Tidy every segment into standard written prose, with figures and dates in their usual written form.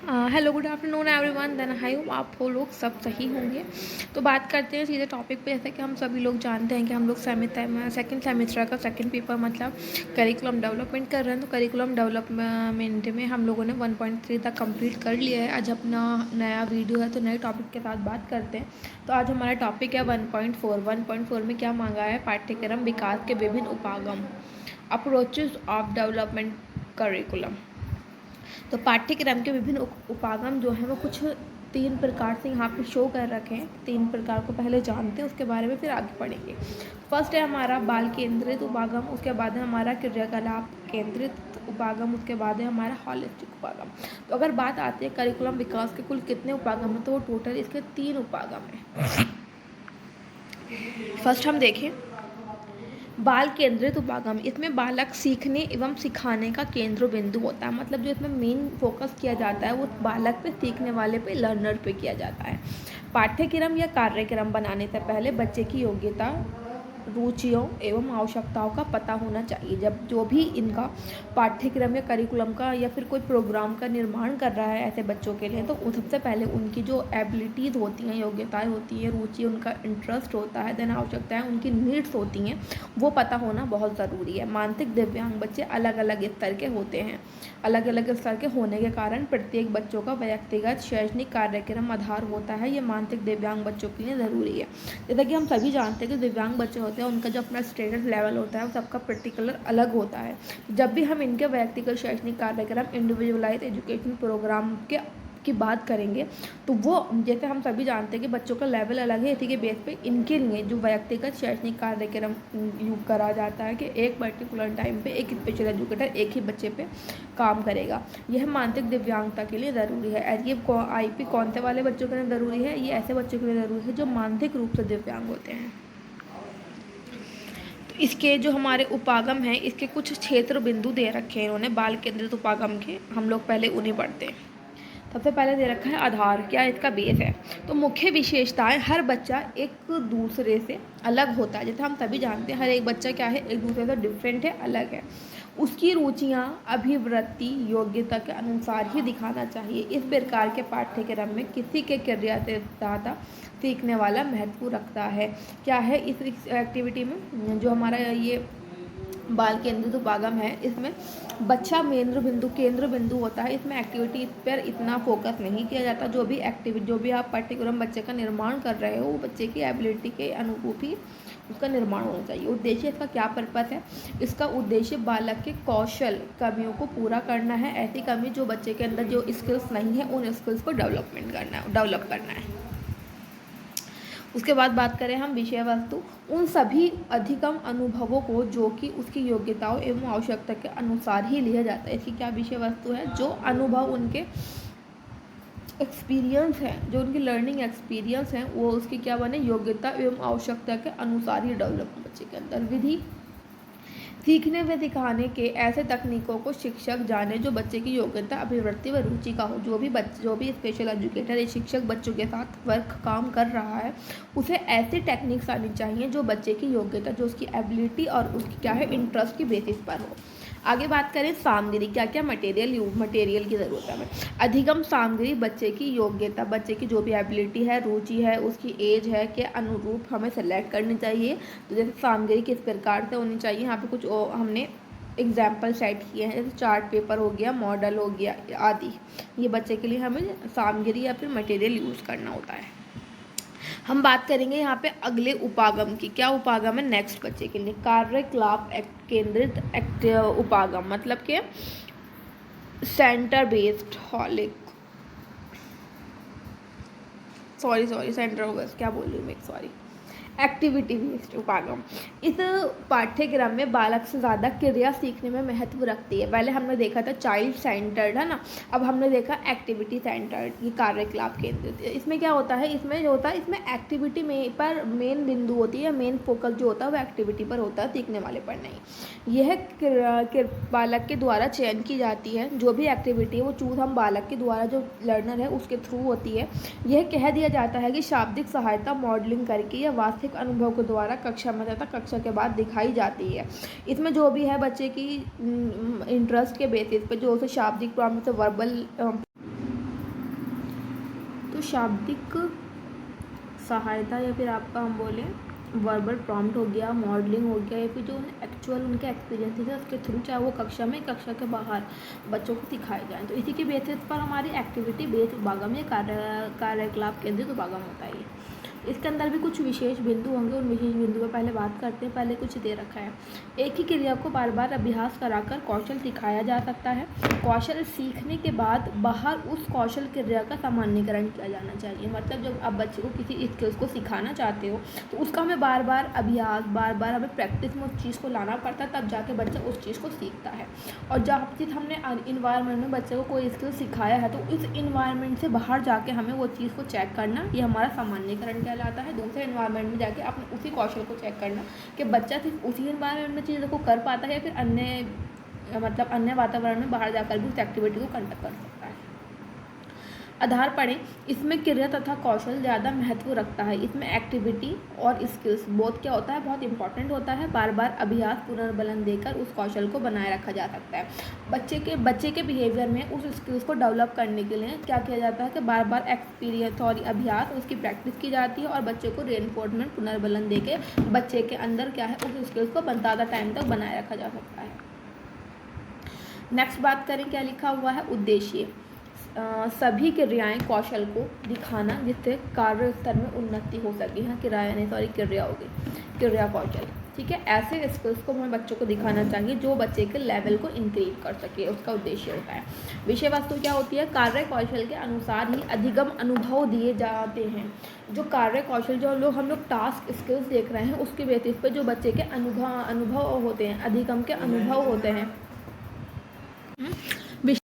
Hello good afternoon everyone. Then I hope आप वो लोग सब सही होंगे। तो बात करते हैं सीधे टॉपिक पे। जैसे कि हम सभी लोग जानते हैं कि हम लोग सेकंड सेमेस्टर का सेकंड पेपर मतलब करिकुलम डेवलपमेंट कर रहे हैं। तो करिकुलम डेवलपमेंट में हम लोगों ने 1.3 तक कंप्लीट कर लिया है। आज अपना नया वीडियो है तो नए टॉपिक के साथ बात करते हैं। तो आज हमारा टॉपिक है 1.4 में क्या मांगा है, पाठ्यक्रम विकास के विभिन्न उपागम, अप्रोचेज ऑफ डेवलपमेंट करिकुलम। तो पाठ्यक्रम के विभिन्न उपागम जो हैं वो कुछ 3 प्रकार से यहाँ पे शो कर रखे हैं। 3 प्रकार को पहले जानते हैं, उसके बारे में फिर आगे पढ़ेंगे। फर्स्ट है हमारा बाल केंद्रित उपागम, उसके बाद है हमारा क्रियाकलाप केंद्रित उपागम, उसके बाद है हमारा हॉलिस्टिक उपागम। तो अगर बात आती है करिकुलम विकास के कुल कितने उपागम हैं, तो वो टोटल इसके 3 उपागम हैं। फर्स्ट हम देखें बाल केंद्रित उपागम। इसमें बालक सीखने एवं सिखाने का केंद्र बिंदु होता है। मतलब जो इसमें मेन फोकस किया जाता है वो बालक पे, सीखने वाले पे, लर्नर पे किया जाता है। पाठ्यक्रम या कार्यक्रम बनाने से पहले बच्चे की योग्यता, रुचियों एवं आवश्यकताओं का पता होना चाहिए। जब जो भी इनका पाठ्यक्रम या करिकुलम का या फिर कोई प्रोग्राम का निर्माण कर रहा है ऐसे बच्चों के लिए, तो सबसे पहले उनकी जो एबिलिटीज़ होती हैं, योग्यताएं होती हैं, रुचि, उनका इंटरेस्ट होता है, देन आवश्यकताएं, उनकी नीड्स होती हैं, वो पता होना बहुत ज़रूरी है। मानसिक दिव्यांग बच्चे अलग अलग स्तर के होते हैं। अलग अलग स्तर के होने के कारण प्रत्येक बच्चों का व्यक्तिगत शैक्षणिक कार्यक्रम आधार होता है। ये मानसिक दिव्यांग बच्चों के लिए ज़रूरी है। जैसा कि हम सभी जानते हैं कि दिव्यांग बच्चे होते हैं, उनका जो अपना स्टेटस लेवल होता है वो सबका पर्टिकुलर अलग होता है। जब भी हम इनके व्यक्तिगत शैक्षणिक कार्यक्रम, इंडिविजुअलाइज एजुकेशन प्रोग्राम की बात करेंगे तो वो, जैसे हम सभी जानते हैं कि बच्चों का लेवल अलग है, इसी के बेस पे इनके लिए जो व्यक्तिगत शैक्षणिक कार्यक्रम यूज करा जाता है कि एक पर्टिकुलर टाइम पे एक स्पेशल एजुकेटर एक ही बच्चे पे काम करेगा। यह मानसिक दिव्यांगता के लिए ज़रूरी है। ये IP कौन से वाले बच्चों के लिए ज़रूरी है? ये ऐसे बच्चों के लिए ज़रूरी है जो मानसिक रूप से दिव्यांग होते हैं। तो इसके जो हमारे उपागम हैं, इसके कुछ क्षेत्र बिंदु दे रखे हैं इन्होंने बाल केंद्रित उपागम के। हम लोग पहले उन्हें पढ़ते हैं। सबसे पहले दे रखा है आधार, क्या इसका बेस है। तो मुख्य विशेषताएं, हर बच्चा एक दूसरे से अलग होता है। जैसे हम सभी जानते हैं हर एक बच्चा क्या है, एक दूसरे से डिफरेंट है, अलग है। उसकी रुचियां, अभिवृत्ति, योग्यता के अनुसार ही दिखाना चाहिए। इस प्रकार के पाठ्यक्रम में किसी के क्रिया से ज़्यादा सीखने वाला महत्व रखता है। क्या है इस एक्टिविटी में जो हमारा ये बाल केंद्रित उपागम है, इसमें बच्चा केंद्र बिंदु होता है। इसमें एक्टिविटी पर इतना फोकस नहीं किया जाता। जो भी आप पाठ्यक्रम बच्चे का निर्माण कर रहे हो वो बच्चे की एबिलिटी के अनुरूप ही उसका निर्माण होना चाहिए। उद्देश्य इसका क्या पर्पस है? इसका उद्देश्य बालक के कौशल, कमियों को पूरा करना है। ऐसी कमी जो बच्चे के अंदर जो स्किल्स नहीं है, उन स्किल्स को डेवलप करना है। उसके बाद बात करें हम विषय वस्तु, उन सभी अधिगम अनुभवों को जो कि उसकी योग्यताओं एवं आवश्यकता के अनुसार ही लिया जाता है। इसकी क्या विषय वस्तु है? जो अनुभव, उनके एक्सपीरियंस हैं, जो उनकी लर्निंग एक्सपीरियंस हैं, वो उसकी क्या बने, योग्यता एवं आवश्यकता के अनुसार ही डेवलप बच्चे के अंदर। विधि, सीखने व सिखाने के ऐसे तकनीकों को शिक्षक जाने जो बच्चे की योग्यता, अभिवृत्ति व रुचि का हो। जो भी स्पेशल एजुकेटर या शिक्षक बच्चों के साथ काम कर रहा है, उसे ऐसी टेक्निक्स आनी चाहिए जो बच्चे की योग्यता, जो उसकी एबिलिटी और उसकी क्या है, इंटरेस्ट की बेसिस पर हो। आगे बात करें सामग्री, क्या क्या मटेरियल की ज़रूरत है हमें। अधिगम सामग्री बच्चे की योग्यता, बच्चे की जो भी एबिलिटी है, रुचि है, उसकी एज है के अनुरूप हमें सेलेक्ट करनी चाहिए। तो जैसे सामग्री किस प्रकार से होनी चाहिए, यहाँ पे कुछ हमने एग्जाम्पल सेट किए हैं। जैसे चार्ट पेपर हो गया, मॉडल हो गया आदि। ये बच्चे के लिए हमें सामग्री या फिर मटेरियल यूज़ करना होता है। हम बात करेंगे यहाँ पे अगले उपागम की। क्या उपागम है नेक्स्ट बच्चे के लिए? कार्यकलाप केंद्रित उपागम, मतलब कि सेंटर बेस्ड सेंटर बेस्ड, क्या बोल रही हूँ मैं, सॉरी, एक्टिविटी बेस्ड उपागम। इस पाठ्यक्रम में बालक से ज़्यादा क्रिया सीखने में महत्व रखती है। पहले हमने देखा था चाइल्ड सेंटर्ड, है ना, अब हमने देखा एक्टिविटी सेंटर्ड, ये कार्यकलाप केंद्रित। इसमें क्या होता है, इसमें जो होता है, इसमें एक्टिविटी में पर मेन बिंदु होती है, मेन फोकस जो होता है वो एक्टिविटी पर होता है, सीखने वाले पर नहीं। यह बालक के द्वारा चयन की जाती है। जो भी एक्टिविटी है वो चूज हम बालक के द्वारा, जो लर्नर है उसके थ्रू होती है। यह कह दिया जाता है कि शाब्दिक सहायता, मॉडलिंग करके या वास्तविक अनुभव के द्वारा कक्षा में तथा कक्षा के बाद दिखाई जाती है। इसमें जो भी है बच्चे की इंटरेस्ट के बेसिस पे, जो उसे शाब्दिक प्रॉब्लम से वर्बल तो शाब्दिक सहायता या फिर आपका हम बोलें वर्बल प्रॉम्प्ट हो गया, मॉडलिंग हो गया, या फिर जो एक्चुअल उनके एक्सपीरियंसेस है उसके थ्रू, चाहे वो कक्षा में कक्षा के बाहर बच्चों को सिखाए जाएँ। तो इसी के बेसिस पर हमारी एक्टिविटी बेस्ड उपागम या कार्यकलाप केंद्रित उपागम होता है। इसके अंदर भी कुछ विशेष बिंदु होंगे, उन विशेष बिंदु पर पहले बात करते हैं। पहले कुछ दे रखा है, एक ही क्रिया को बार बार अभ्यास कराकर कौशल सिखाया जा सकता है। कौशल सीखने के बाद बाहर उस कौशल क्रिया का सामान्यीकरण किया जाना चाहिए। मतलब जब आप बच्चे को किसी स्किल्स को सिखाना चाहते हो तो उसका हमें बार बार अभ्यास, बार बार हमें प्रैक्टिस में उस चीज़ को लाना पड़ता है, तब जाके बच्चा उस चीज़ को सीखता है। और जब चीज़ हमने इन्वायरमेंट में बच्चे को कोई स्किल सिखाया है तो इस इन्वायरमेंट से बाहर जाके हमें वो चीज़ को चेक करना, ये हमारा सामान्यीकरण कहलाता है। दूसरे इन्वायरमेंट में जाके अपने उसी कौशल को चेक करना कि बच्चा सिर्फ उसी इन्वायरमेंट में चीज़ों को कर पाता है या फिर अन्य मतलब अन्य वातावरण में बाहर जाकर भी उस एक्टिविटी को कंडक्ट कर सकता है। आधार पढ़ें, इसमें क्रिया तथा कौशल ज़्यादा महत्व रखता है। इसमें एक्टिविटी और स्किल्स बहुत क्या होता है, बहुत इंपॉर्टेंट होता है। बार बार अभ्यास पुनर्बलन देकर उस कौशल को बनाए रखा जा सकता है। बच्चे के बिहेवियर में उस स्किल्स को डेवलप करने के लिए क्या किया जाता है कि बार बार एक्सपीरियंस और अभ्यास उसकी प्रैक्टिस की जाती है और बच्चे को रेनफोर्समेंट पुनर्बलन दे के बच्चे के अंदर क्या है उस स्किल्स को ज़्यादा टाइम तक बनाए रखा जा सकता है। नेक्स्ट बात करें, क्या लिखा हुआ है, उद्देश्य सभी क्रियाएं कौशल को दिखाना जिससे कार्य स्तर में उन्नति हो सके। हाँ, क्रिया होगी, क्रिया कौशल, ठीक है। ऐसे स्किल्स को हमें बच्चों को दिखाना चाहिए जो बच्चे के लेवल को इंक्रीज कर सके, उसका उद्देश्य होता है। विषय वस्तु क्या होती है, कार्य कौशल के अनुसार ही अधिगम अनुभव दिए जाते हैं। जो कार्य कौशल जो हम लोग टास्क स्किल्स देख रहे हैं उसके बेसिस पे जो बच्चे के अनुभव होते हैं, अधिगम के अनुभव होते हैं,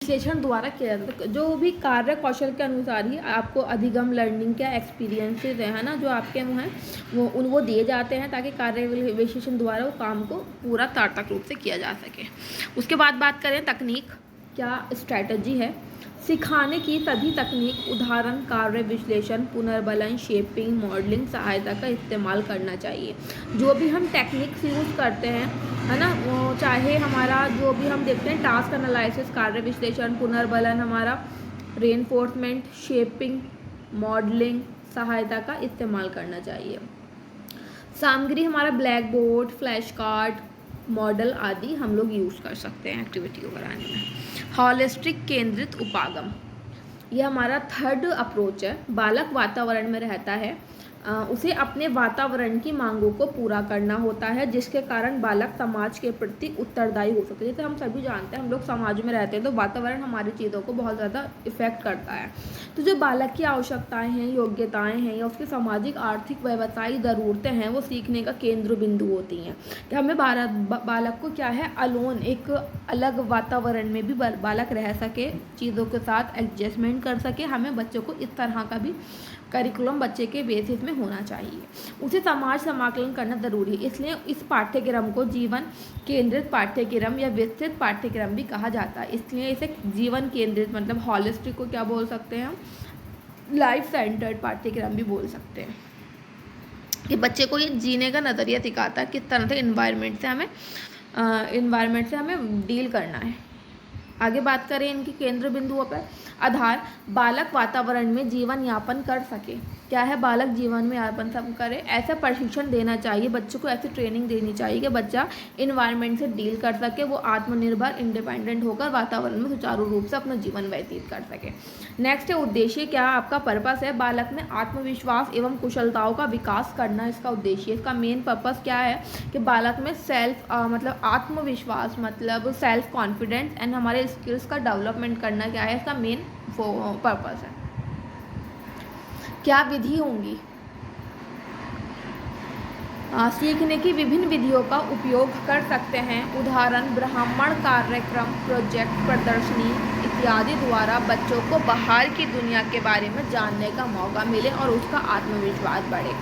विश्लेषण द्वारा किया जाता है। जो भी कार्य कौशल के अनुसार ही आपको अधिगम लर्निंग के एक्सपीरियंसेस है ना जो आपके हैं वो दिए जाते हैं ताकि कार्य विश्लेषण द्वारा वो काम को पूरा सार्थक रूप से किया जा सके। उसके बाद बात करें तकनीक, क्या स्ट्रैटेजी है। सिखाने की सभी तकनीक उदाहरण, कार्य विश्लेषण, पुनर्बलन, शेपिंग, मॉडलिंग सहायता का इस्तेमाल करना चाहिए। जो भी हम टेक्निक्स यूज़ करते हैं है ना, वो चाहे हमारा जो भी हम देखते हैं टास्क एनालिसिस, कार्य विश्लेषण, पुनर्बलन, हमारा रेनफोर्समेंट, शेपिंग, मॉडलिंग सहायता का इस्तेमाल करना चाहिए। सामग्री हमारा black board, flash card, model आदि हम लोग यूज़ कर सकते हैं एक्टिविटी को कराने में। हॉलिस्टिक केंद्रित उपागम, यह हमारा थर्ड अप्रोच है। बालक वातावरण में रहता है, उसे अपने वातावरण की मांगों को पूरा करना होता है जिसके कारण बालक समाज के प्रति उत्तरदायी हो सकते हैं। जैसे हम सभी जानते हैं हम लोग समाज में रहते हैं तो वातावरण हमारी चीज़ों को बहुत ज़्यादा इफ़ेक्ट करता है। तो जो बालक की आवश्यकताएं हैं, योग्यताएं हैं या उसकी सामाजिक, आर्थिक, व्यवसायिक ज़रूरतें हैं वो सीखने का केंद्र बिंदु होती हैं। कि हमें बालक को क्या है अलोन एक अलग वातावरण में भी बालक रह सके, चीज़ों के साथ एडजस्टमेंट कर सके। हमें बच्चों को इस तरह का भी करिकुलम बच्चे के बेसिस में होना चाहिए। उसे समाज समाकलन करना ज़रूरी है, इसलिए इस पाठ्यक्रम को जीवन केंद्रित पाठ्यक्रम या विस्तृत पाठ्यक्रम भी कहा जाता है। इसलिए इसे जीवन केंद्रित मतलब हॉलिस्टिक को क्या बोल सकते हैं हम, लाइफ सेंटर्ड पाठ्यक्रम भी बोल सकते हैं। कि बच्चे को ये जीने का नज़रिया सिखाता है किस तरह से इन्वायरमेंट से हमें डील करना है। आगे बात करें इनके केंद्र बिंदुओं पर। आधार, बालक वातावरण में जीवन यापन कर सके। क्या है, बालक जीवन में यापन सब करे, ऐसा प्रशिक्षण देना चाहिए बच्चों को, ऐसी ट्रेनिंग देनी चाहिए कि बच्चा इन्वायरमेंट से डील कर सके, वो आत्मनिर्भर इंडिपेंडेंट होकर वातावरण में सुचारू रूप से अपना जीवन व्यतीत कर सके। नेक्स्ट है उद्देश्य, क्या आपका पर्पस है, बालक में आत्मविश्वास एवं कुशलताओं का विकास करना इसका उद्देश्य। इसका मेन पर्पस क्या है कि बालक में सेल्फ मतलब आत्मविश्वास मतलब सेल्फ कॉन्फिडेंस एंड हमारे स्किल्स का डेवलपमेंट करना क्या है इसका मेन पर्पस है। क्या विधि होंगी, सीखने की विभिन्न विधियों का उपयोग कर सकते हैं। उदाहरण, ब्राह्मण कार्यक्रम, प्रोजेक्ट, प्रदर्शनी इत्यादि द्वारा बच्चों को बाहर की दुनिया के बारे में जानने का मौका मिले और उसका आत्मविश्वास बढ़े।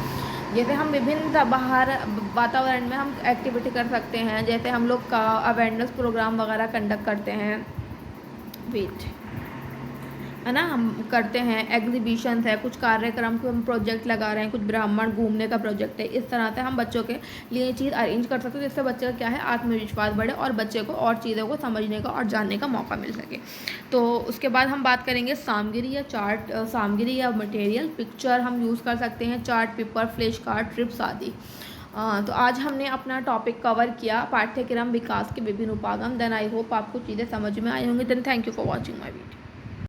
जैसे हम विभिन्न बाहर वातावरण में हम एक्टिविटी कर सकते हैं, जैसे हम लोग का अवेयरनेस प्रोग्राम वगैरह कंडक्ट करते हैं। है ना, हम करते हैं, एग्जीबिशंस है, कुछ कार्यक्रम को हम प्रोजेक्ट लगा रहे हैं, कुछ ब्राह्मण घूमने का प्रोजेक्ट है, इस तरह से हम बच्चों के लिए ये चीज़ अरेंज कर सकते हैं, जिससे बच्चे का क्या है आत्मविश्वास बढ़े और बच्चे को और चीज़ों को समझने का और जानने का मौका मिल सके। तो उसके बाद हम बात करेंगे सामग्री या चार्ट, सामग्री या मटेरियल। पिक्चर हम यूज़ कर सकते हैं, chart paper, flash card, trips आदि। तो आज हमने अपना टॉपिक कवर किया, पाठ्यक्रम विकास के विभिन्न उपागम। देन आई होप आपको चीज़ें समझ में आई होंगी। Then thank you for watching my video.